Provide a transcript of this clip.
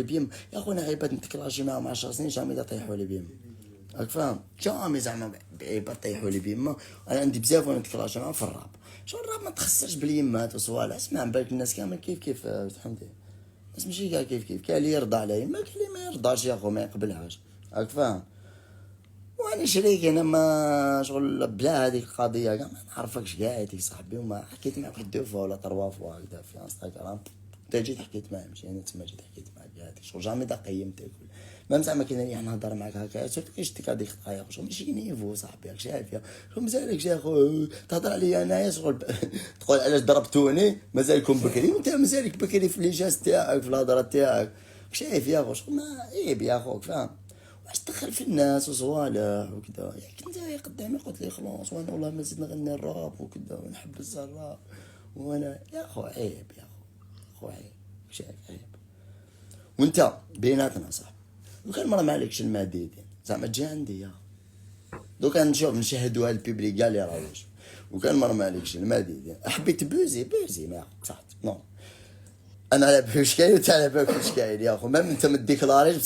بيم يا خويا، انا غيبات نتكلاشي معاهم 10 سنين جامي دا طيحوا لي بيم، راك فاهم؟ جامي زعما عيبات طيحوا لي بيما. انا عندي بزاف وانا نتكلاشي معاهم في الراب. شو الراب ما تخسرش باليمات وصوالح، اسمع من بالك الناس كامل كيف كيف فهمتي؟ الناس ماشي كاع كيف كيف، كاين اللي يرضى على يما، كاين اللي ما يرضاش يا خو ما يقبلهاش، راك فاهم؟ وانا شريك انا ما شغل بلا هذيك القضيه كاع ما نعرفكش كاع هذيك صاحبي، وما حكيت معاك واحد دو فوا ولا تروا فوا هكذا في انستغرام. انت جيت حكيت معايا ماشي انا تما جيت حكيت معاك هذيك شغل جامي دا قيمتك. ما زعما كاين اللي نهضر معاك هكا سيرتو كي شتيك هذيك الخطايا شغل ماشي نيفو صاحبي، راك شايف يا شغل مازالك يا خو تهضر عليا انايا شغل تقول علاش ضربتوني مازالكم بكري، وانت مازالك بكري في لي جاست تاعك في الهضره تاعك، شايف يا خو شغل ما عيب يا خوك فاهم؟ واش تدخل في الناس وصوالح وكذا، يعني كنت قدامي قلت لي خلاص وانا والله ما زيد نغني الراب وكذا ونحب الراب، وانا يا خو عيب يا خو عيب، شايف عيب. وانت بيناتنا صاحبي، لو كان مرة ما عليكش المديدين زعما تجي عندي يا لو كان نشوف نشاهدوها البيبلي كاع لي راهوش، وكان مرة ما عليكش المديدين حبيت بوزي ما صحت نو، انا على بالك واش كاين وانت على بالك واش كاين يا خو، ميم انت ما ديكلاريش